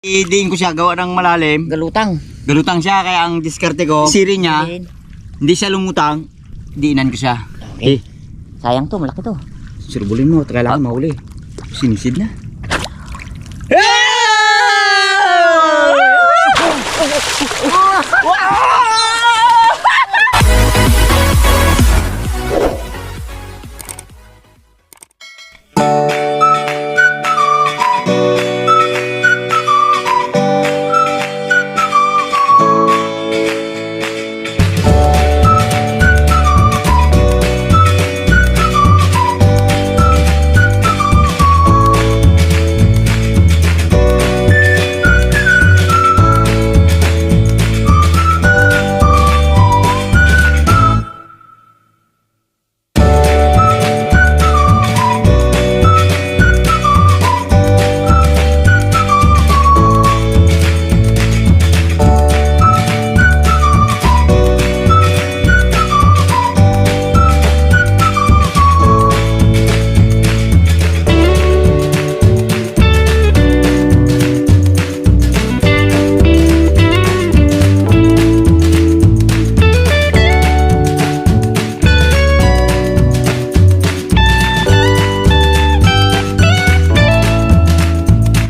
Idiin ko siya, gawa ng malalim. Galutang. Galutang siya, kaya ang diskarte ko, siri niya, hindi siya lumutang, diinan ko siya. Okay. Sayang to, malaki to. Surbulin mo, kailangan mahuli. Sinisid na.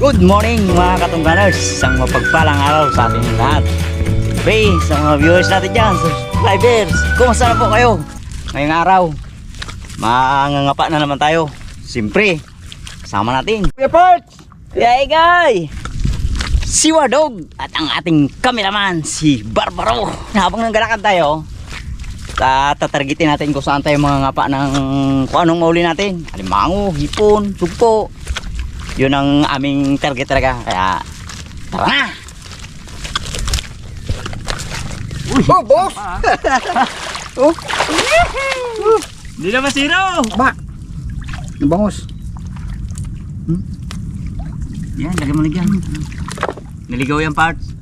Good morning mga katungganers, isang mapagpalang araw sa ating lahat. Siyempre sa mga viewers natin dyan, subscribers, kumusta na po kayo? Ngayong araw, mangangapa na naman tayo. Siyempre, kasama natin Kuya Parts, Kuya Egay, si Wardog, at ang ating cameraman si Barbaro. Habang nanggalakad tayo, tatargetin natin kung saan tayo mangangapa ng kung anong mauli natin. Alimango, hipon, sugpo. Yun ang aming target talaga, kaya tara na! Uy! Oh, boss! Oh! Hindi na masiro! Ba! Nabangos! Yan, lagyan mo na dyan. Naligaw yung parts.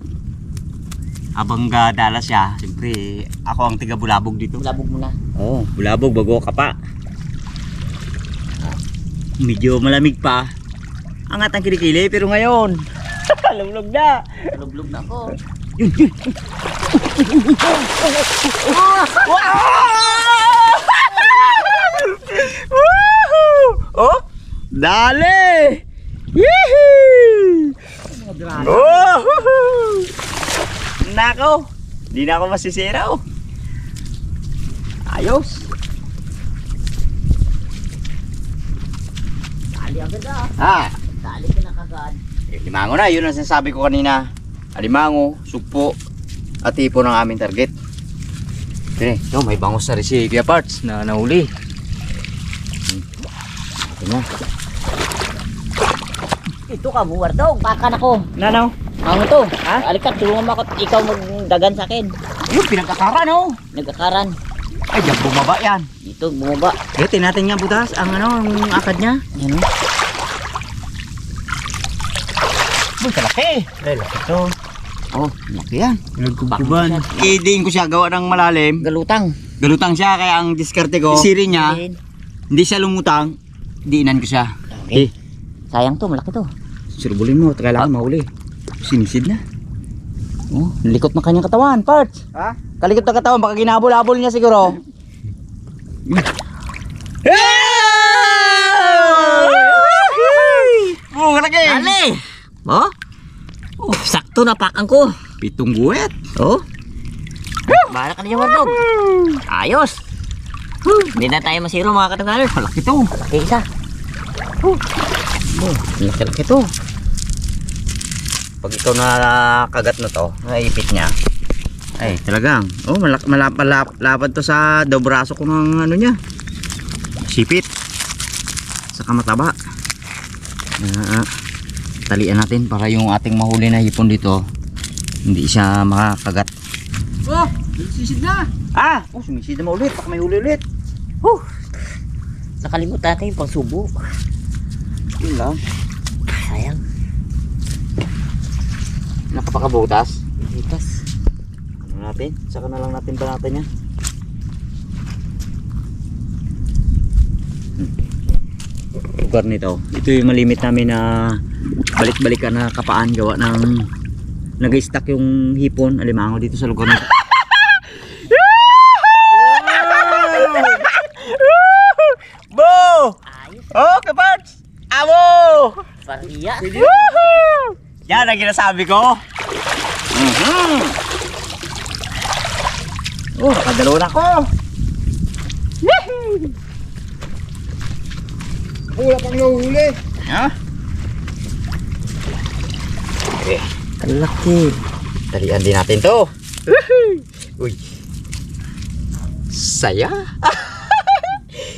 Habang dala siya, siyempre ako ang tiga bulabog dito. Bulabog muna. Oo, bulabog bago ka pa. Medyo malamig pa. Angat ang kilikili, pero ngayon lublog na. Lublog na ako. Yun, yun. Oh, dali. Yee! Oh! Nako, di na ako masisira. Oh. Ayos. Dali agad ah. Ah, Dali ka na kagad. limango na, yun ang sinasabi ko kanina. Alimango, sugpo, at tipo ng aming target. Ito, may bangus na rin si Kuya Parts na nahuli. Ito na. Ito ka, Wardog. Baka na ko. Nanaw? Ano to? Ha? Alikat, tulungan mo ako. Ikaw magdagan sa akin. Yun, pinagkakara no? Nagkakaran. Ay, diyan bumaba yan. Dito, bumaba. Ito, natin nga butas, ang ano, ang akad niya. Yan o. Uy, kalaki. Ay, laki to. Oh, laki yan. Nagkukuban. Idiin ko siya, gawa ng malalim. Galutang. Galutang siya, kaya ang diskarte ko, siri niya, hindi siya lumutang, diinan ko siya. Okay. Sayang to, malaki to. Surbulin mo, kailangan mahuli. Sinisid na. Oh, likot ng kanyang katawan, Parts. Ha? Kalikot ng katawan, baka ginabol-abol niya siguro. Oh, kalaki. Dali! Oh? Oh, sakto napakan ko. 7 guwet. Oh? Bahala ka na dyan, Wardog. Ayos. Hindi na tayo masiro mga katungganers. Malaki to. Malaki isa. Oh, laki to. Pag ikaw nakagat na to, naipit niya. Ay, talagang. Oh, malapad to sa daw braso ko ng ano niya. Sipit. Saka mataba. Talian natin para yung ating mahuli na hipon dito hindi siya makakagat. Oh, sumisid na. Ah, oh, sumisid na ulit. Baka may huli ulit. Nakalimut natin yung pangsubo. Yun lang. Sayang. Nakapakabutas. Butas. Ano natin? Saka na lang natin banatan niya. Lugar nito. Ito yung malimit namin na balik-balikan na kapaan gawa ng nag-stack yung hipon, alimango dito sa lugar nito. Bo! Oh, kaparts! Amo! Pariya. Yan ang ginasabi ko. Oh, nakadalaw na ko. Wala pang nahuli. Ha? Okay. Kalaki. Talian din natin to. Uy. Saya.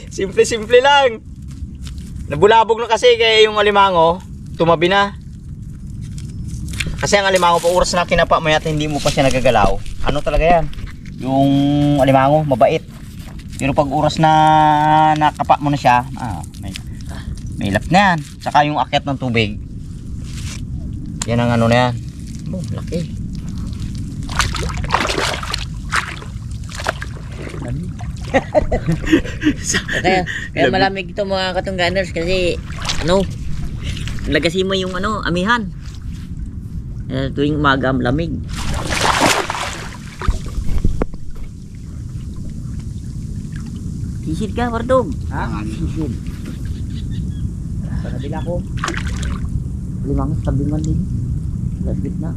Simple-simple lang. Nabulabog na kasi kaya yung alimango tumabi na. Kasi ang alimango pa oras na kinapa mo yata hindi mo pa siya nagagalaw. Ano talaga yan? Yung alimango mabait. Pero pag oras na nakapa mo na siya, may lap na yan. Saka yung akyat ng tubig. Yan ang ano na yan. Oh, laki. Kaya malamig ito mga katungganers kasi ano, lagasin mo yung ano, amihan. Tuwing umaga lamig. Sisid ka, Bardog. Ha? Sisid. Sa kabila ko. Limang tabi man din. Labit na.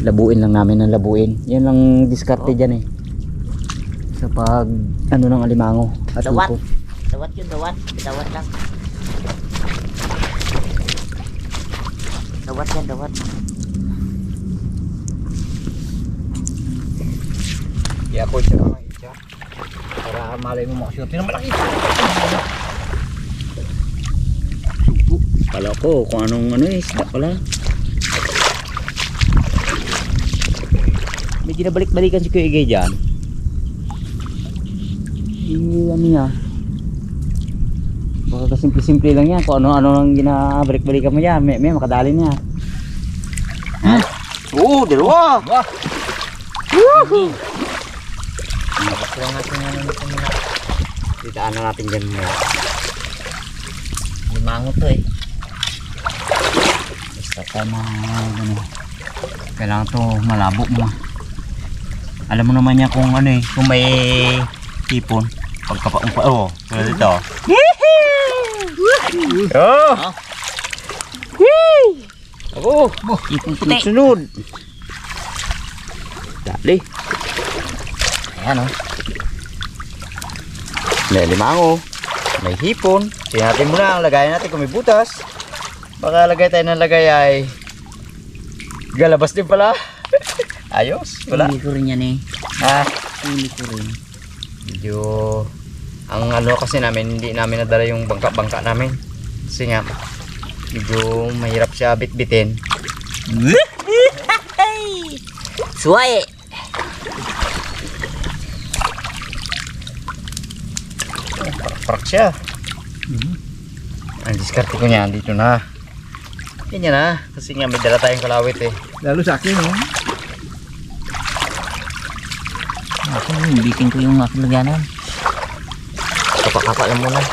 Labuin lang namin ng labuin. Yan lang diskarte dyan eh. Sa pag ano ng alimango at Dawat. upo. Dawat yun, dawat. Dawat lang. Dawat yan, dawat. Kaya po siya mga isya. Para malay mo makasyote na malaki. Supo. Kala ko kung anong ano eh, isda pala. May ginabalik-balikan si Kuya Igay dyan. Yung ano niya. Baka kasimple-simple lang yan. Kung ano-ano lang ginabalik-balikan mo yan. May makadali niya. Ha? Oo, dalawa! Wah! Woohoo! Nakuha natin na nito muna. Ditaan na natin dyan mo. Limango to eh. Basta tayo ano. Kailangan to malabo mo. Alam mo naman niya kung ano eh. Kung may tipon. Pagkapa oh. Wala dito. Oh! Ako! Ipong puti. Sunod! Dali. Ayan oh. May limango. May hipon. Tingnan natin muna. Lagayan natin kung may butas. Baka lagay tayo ng lagay ay galabas din pala. Ayos. Wala. Hindi ko rin yan eh. Ha? Hindi ko rin. Medyo ang ano kasi namin hindi namin nadala yung bangka-bangka namin. Kasi nga medyo mahirap siya bitbitin. Suway! Parak siya. Ang diskarte ko niya dito na. Ganyan na. Kasi nga may dala tayong kalawit eh. Lalo sa akin, oh. Ako, bitin ko yung aking lagyanan. Kapakapa lang muna.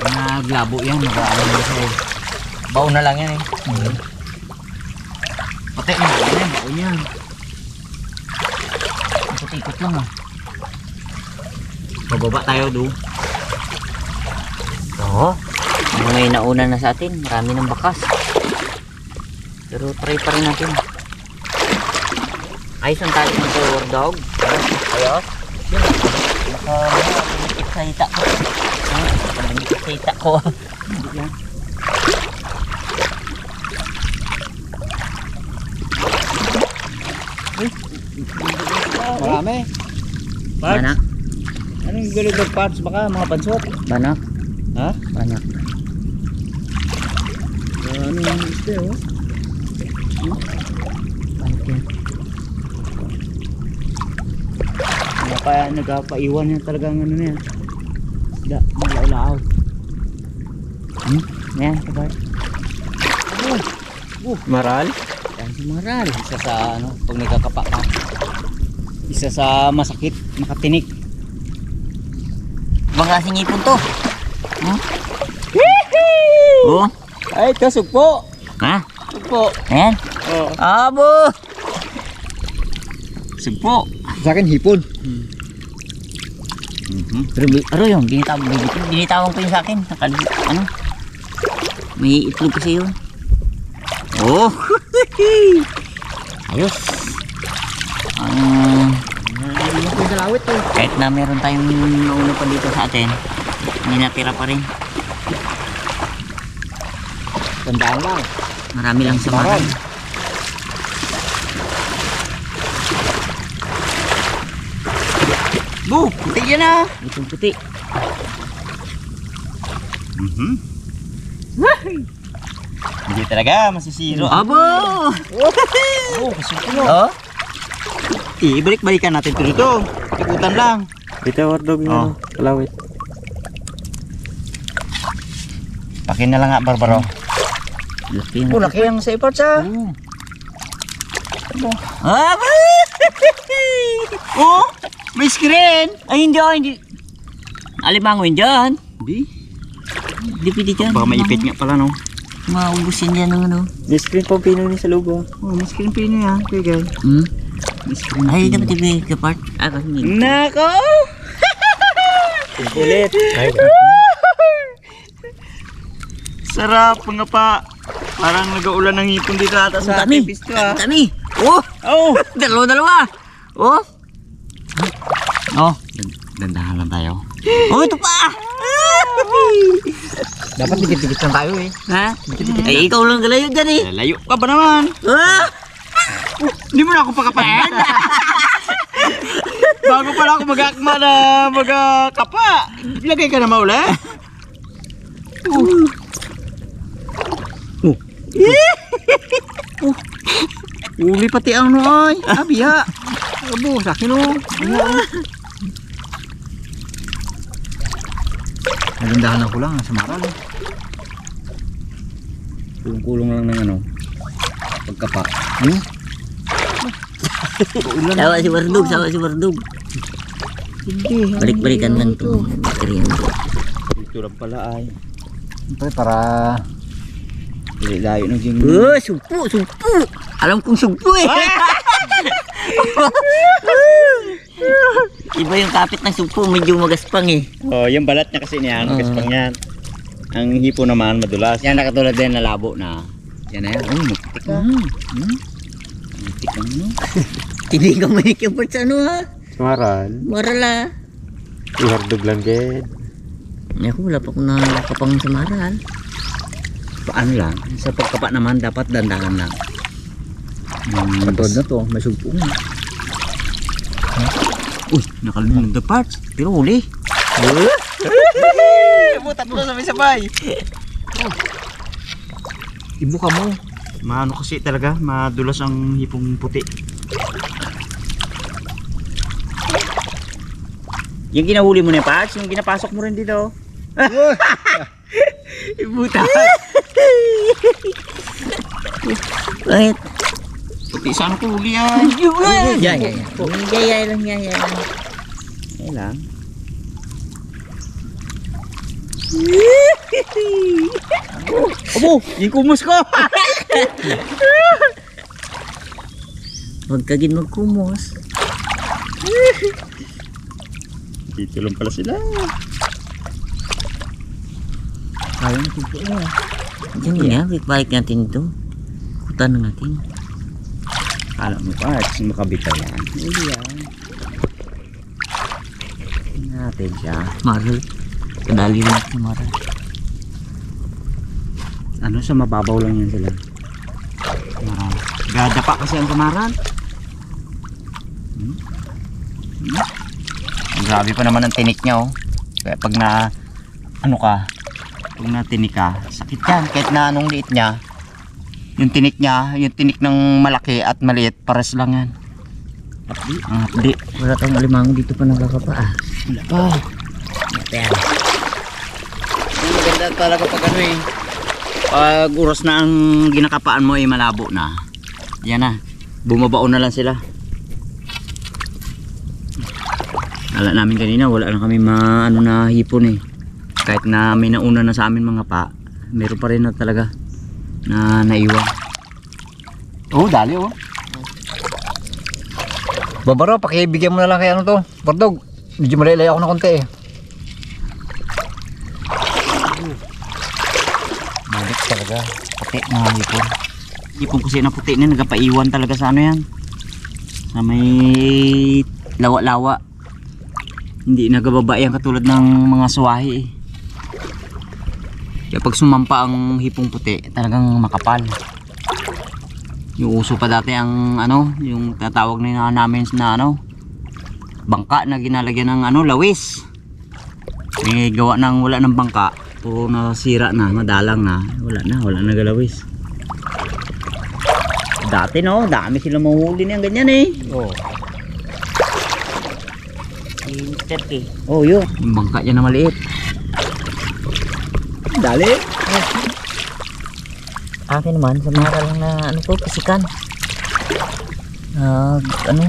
Naglabo yan. Nag-aalam mo sa baon na lang yan eh. Pati na yan. Baon yan. Ikot-ikot lang ah. Bababa tayo do. Oo. Mga nauna na sa atin, marami ng bakas. Pero try pa rin natin. Ayos ang tali ng power dog. Ayos. Nakadikit sa hita ko. Nakadikit sa hita ko. Marami. Banak. Anong galibag parts baka mga pansot? Banak. Ha? Banak. Ano yung gusto oh? Banak yan. Nagpaiwan niya talagang ano na yan. Isda, malao-lao. Yan, kabar. Maral? Yan si Maral. Isa sa ano, pag nagkakapa ka. Isa sa masakit, makatinik. Ibang klaseng ipon to. Oh, Ay, ito, sugpo. ha? Sugpo. Ayan. Oh. Abo! Sugpo. Sa akin, hipon. Pero yun, binitawan ko yun sa akin. Ano? May itlog kasi yun. Oh! Ayos. Hindi ko yung dalawit to. Kahit na meron tayong nauna pa dito sa atin, may natira pa rin. Tandaan lang. Marami lang sa maran. Bu, puti yan ah. Itong puti. Hindi talaga, masisiro. Abo! Oh, kasugpo. Oh? Ibalik-balikan natin ito dito. Ikutan lang. Dito wardog Oh. niya. Kalawit. Pakin na lang nga, Barbaro. Laki Oh, laki ang sa iparts ah. Abo! Oh, may screen. Ay, hindi. Alimango yun dyan. Hindi. Hindi pwede dyan. Baka maipit nga pala, no? Maubusin dyan ng ano. May screen pang pino ni sa lubo. Oh, may screen pin yan, kaya. Hmm? May screen Ay, pin. dapat ibigay ka part. Kasi hindi. Nako! Ulit. Ay, Sarap nga pa. Parang nag-uulan ng hipon dito ata sa Dami. ating pisto ah. Dami. Oh! Oh! Dalawa. Oh! Oh. Dandahan lang tayo. Oh, ito pa! Dapat dikit-dikit lang tayo eh. Ha? Ay, ikaw lang galayo dyan eh. Layo ka ba naman? Ah! Hindi mo na ako pakapain. Bago pala ako mag-akma na mag-kapa. Ilagay ka na mauli. Uli pati ang nooy. Abiya. Abo, sa akin o. Nagandahan ako lang sa maral. Kulong-kulong lang ng ano. Pagkapa. Sawa si Wardog. Hindi. Balik-balikan lang to. Bateryan to. Dito lang pala ay. Ito para layo ng gym. Oh, sugpo. Alam kong sugpo eh. Iba yung kapit ng sugpo, medyo magaspang eh. Oh, yung balat niya kasi niyan, kaspang yan. Ang hipo naman madulas. Yan nakatulad din na labo na. Yan na yan. Oh, magtik ka. Magtik ka mo. Hindi ka manik yung part sa ano ha. Maral. Marala. Wardog lang din. Ay, ako wala pa akong nakakapang sa maral. Paano lang? Sa pagkapa naman dapat dandahan lang. Katod na to, may sugpo nga. Uy, nakalunod na parts. Pero huli. Tatlo sabay-sabay. Ibu ka mo. Maano kasi talaga, madulas ang hipong puti. Yung ginahuli mo na yung parts, yung ginapasok mo rin dito. Ibuta. Bakit? Puti saan ko huli yan? Yan. Yaya lang. Yan lang. Abo, yung kumus ko. Huwag kagin magkumos. Dito lang pala sila. Sayang sugpo mo. Diyan nga, balik natin ito. Kutan na natin. Kala mo parts, makabitaw yan. Huli yan. Natin siya. Maral. Kadali lang sa maral. Ano sa mababaw lang yan sila. Maral. Gadapa kasi ang kamaran. Grabe pa naman ang tinik niya oh. Kaya pag na ano ka, pag na tinik ka, sakit yan. Kahit na anong liit niya, yung tinik niya, yung tinik ng malaki at maliit, pares lang yan. Hapdi. Ang hapdi. Wala tayong alimango dito pa nagkakapa ah. Wala pa. Yan. Maganda talaga pag ano eh. Pag oras na ang ginakapaan mo ay malabo na. Yan na. Bumabaon na lang sila. Kala namin kanina wala na kami maano na hipon eh. Kahit na may nauna na sa amin mga pa, meron pa rin na talaga na naiwan. Oh, dali oh. Babaro, pakibigyan mo na lang kay ano to. Bardog, medyo malilay ako ng konti eh. Balik talaga. Puti na hipon. Hipon kasi na puti na nagpaiwan talaga sa ano yan. Sa may lawa-lawa. Hindi nagababa yan katulad ng mga suwahi eh. Kaya pag sumampa ang hipong puti, talagang makapal. Yung uso pa dati ang ano, yung tatawag na namin na ano, bangka na ginalagyan ng ano, lawis. May gawa ng wala ng bangka, puro nasira na, madalang na, wala na galawis. Dati no, dami sila mahuhuli niyang ganyan eh. Oh. Oh, yun. Yung bangka niya na maliit. Dali. Akin naman, sa mga lang na ano to, pisikan. Ano,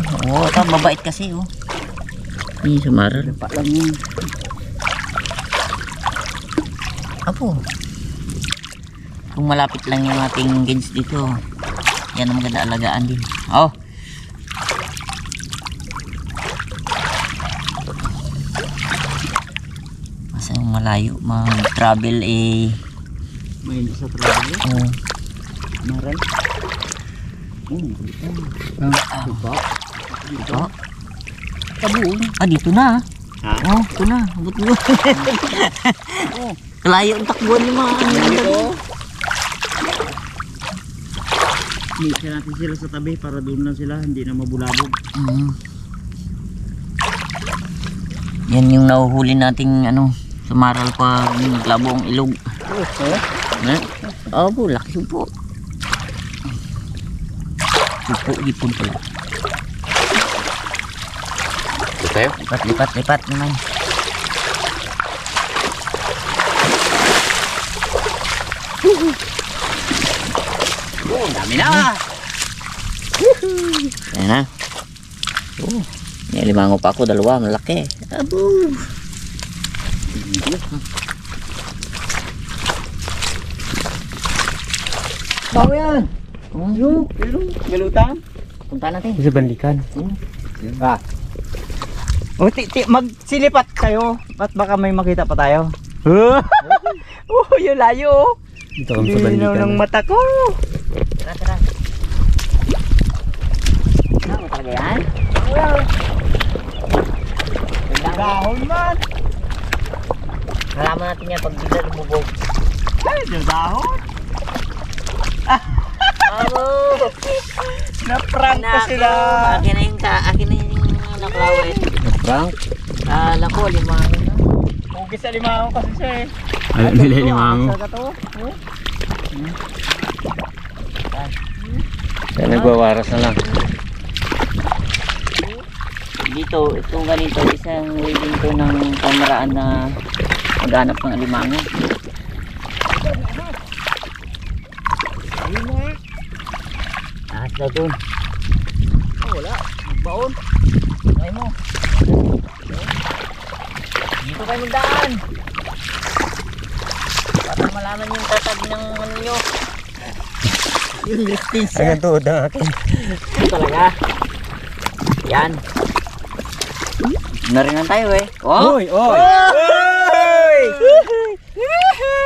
mabait kasi oh. Ini sa maral. Pa lang yun. Apo. Kung malapit lang yung ating gauge dito, yan ang maganda alagaan din. Oh. Masa malayo mag-travel eh. May hindi sa trabaho. Oh. Maral. Diba? Dito. Dito na. Ha? Oh, ito na. Abot mo. Oh, kalayo ang takbuhan ni mga ano. Mix natin sila sa tabi para doon lang sila, hindi na mabulabog. Yan yung nahuhuli nating ano, sa maral pa naglabo ang ilog. Oh, laki supo. Supo, hipon pala. Okay. Lipat naman. Oh, dami na! Ayan na. Oh, may limango pa ako, dalawa, malaki. Abo. Bago yan. Yung, Galutan? punta natin. Sa banlikan. Ah. O, magsilipat kayo. Ba't baka may makita pa tayo? Oh, yung layo oh. Dito kami sa Linaw banlikan. ng mata ko. Tara. Ano talaga yan? Dahon man. Nalaman natin yan pag bigla lumubog. Ay, yung dahon. Abo! Na-prank ko sila. Akin na yung naklawet. Frank. Kala ko, limango na. Hugis sa limango kasi siya eh. Ano nila limango? Sa gato. Kaya nagwawaras na lang. Dito, itong ganito, isang way din to ng kameraan na maghanap ng alimango. Ahas na dun. Wala. Magbaon. Ay mo. Dito kayo magdaan. Para malaman yung tatag ng ano nyo. Yung listis. Ang tuod ang akin. Ito talaga. Yan. Narinan tayo eh. Oh! Oy! Oy!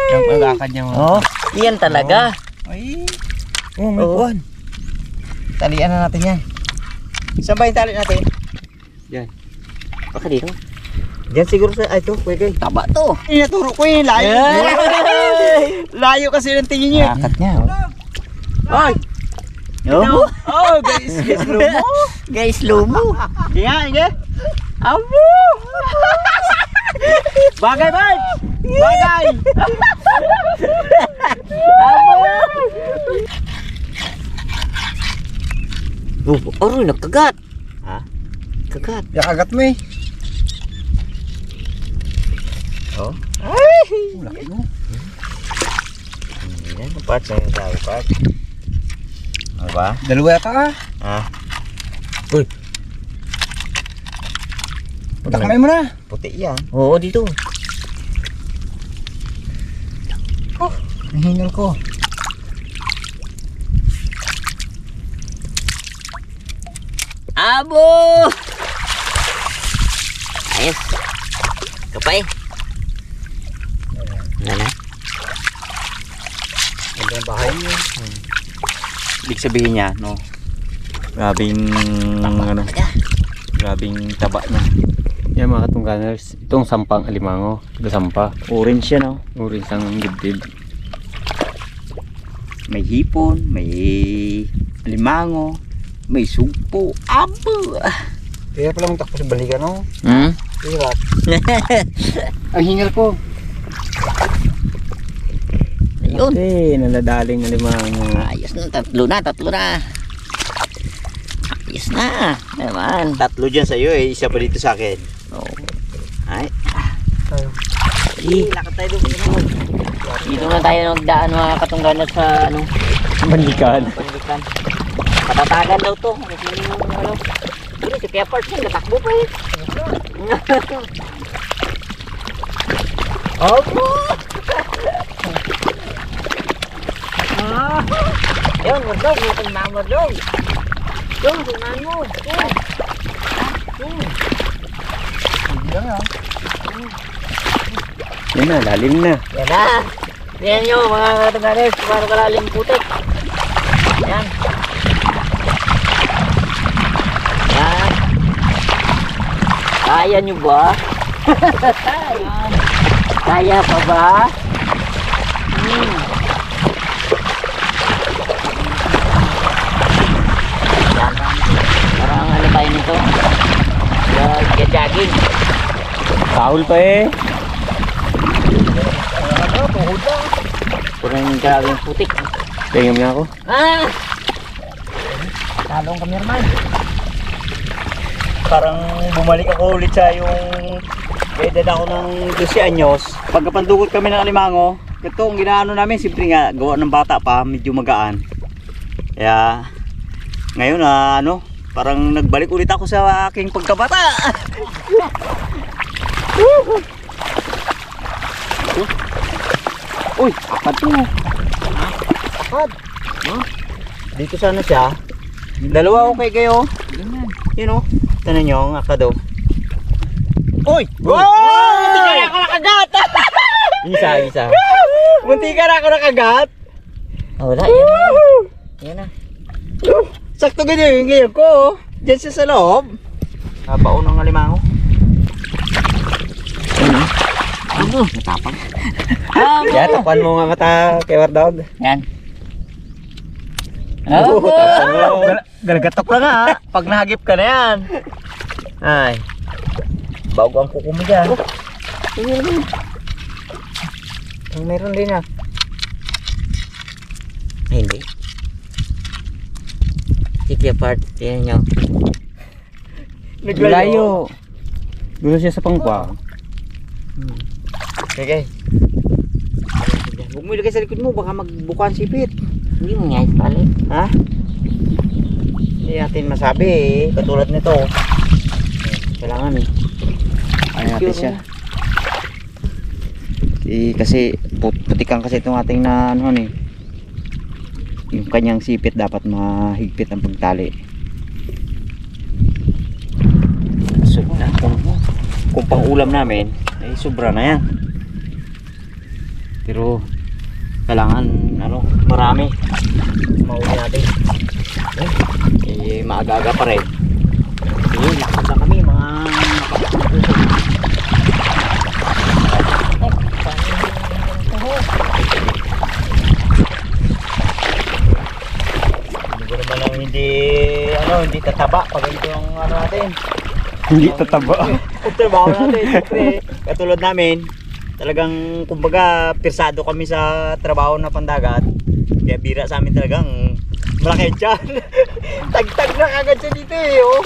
Ang pag-akad niya. Oh! Yan talaga. Ay! Oh, may kuwan. Talian na natin yan. Saan ba yung tali natin? Baka dito. Diyan siguro sa... Ay, ito. Pwede. Taba to. Inaturo ko yung layo. Layo kasi ng tingin niya. Akat niya. Ay! Oh, Oh, guys. Guys, slow mo. guys, slow mo. Yan. Abo! Bagay, Bart! Bagay! Abo! Oh, nagkagat. Ha? Kagat. Yakagat mo eh. Oh. Ay! Laki mo. Yan, Pat. Saan yung tao, Pat? Ano ba? Dalawa yata ka. Ah, Pagkakamay mo na. puti yan. Oo, dito. Ang hingal ko. Abo! Ayos. Kapay. Ano na? Ganda ng bahay niyo. Ibig sabihin niya, no? Grabing, ano, grabing taba niya. Yan mga katungganers, itong sampang alimango. Ito sampa. Orange siya, no? Uri sang dibdib. May hipon, may limango, may sugpo. Abo! Kaya pala mong takpo sa balikan, no? Hmm? Hirap. Ang hingal ko. Ayun. Okay, naladaling alimango. Ayos na, tatlo na. Ayos na. Naman. Tatlo dyan sa'yo eh, isa pa dito sa akin. Oh. Ay, Tayo. lakad tayo doon. Dito na tayo nagdaan mga katungganan sa ano, Balikan. panlikan. Patatagan daw to. Kasi yung ano, yun, si Kuya Parts yun, natakbo pa eh. Opo! Ayun, mordog, muting mga mordog. Yung, sunan mo. Yan na, lalim na. Yan na. Tingnan nyo mga katungganan, kumano kalalim putik. Yan. Yan. Kaya nyo ba? Yan. Kaya pa ba? Yan. Parang ano tayo nito? Jogging. Sahol pa eh. Parang grabe yung putik. Tingnan niya ako. Ah! Talong kami naman. Parang bumalik ako ulit sa yung edad ako ng 12 anyos. Pagkapandugot kami ng alimango, ito ang ginaano namin, simple nga, gawa ng bata pa, medyo magaan. Kaya ngayon ano, parang nagbalik ulit ako sa aking pagkabata. Uy, apat to. Apat. Huh? Dito sana siya. Dalawa okay kayo. Yun o. Tanan nyo, ang akado. Uy! Wow! Munti ka na ako nakagat! Isa. Munti ka na ako nakagat! Oh, wala, yan na. Yan na. Sakto ganyan yung ngayon ko. Diyan siya sa loob. Baon ng alimango. Ano? Natapang. Yan, tapuan mo nga mata kay Wardog. Yan. Galagatok lang ha. Pag nahagip ka na yan. Ay. Bago ang kuko mo dyan. Ang meron din ah. Ay, hindi. Sige, part. Tingnan nyo. Layo. Doon siya sa pangpa. Okay. Huwag mo ilagay sa likod mo. Baka magbuka ang sipit. Hindi mo nga pala. Ha? Hindi natin masabi eh. Katulad nito. Kailangan eh. Ano natin siya. Kasi putikan kasi itong ating na ano eh. Yung kanyang sipit dapat mahigpit ang pagtali. Na kung pang ulam namin ay sobra na yan, pero kailangan ano, marami mauli natin maaga-aga pa rin. Lakad na kami mga hindi tataba pag ito yung ano natin. Hindi tataba. Trabaho natin, siyempre. Katulad namin, talagang kumbaga pirsado kami sa trabaho na pandagat. Kaya bira sa amin talagang malaki dyan. Tag-tag na kagad siya dito eh. Oh.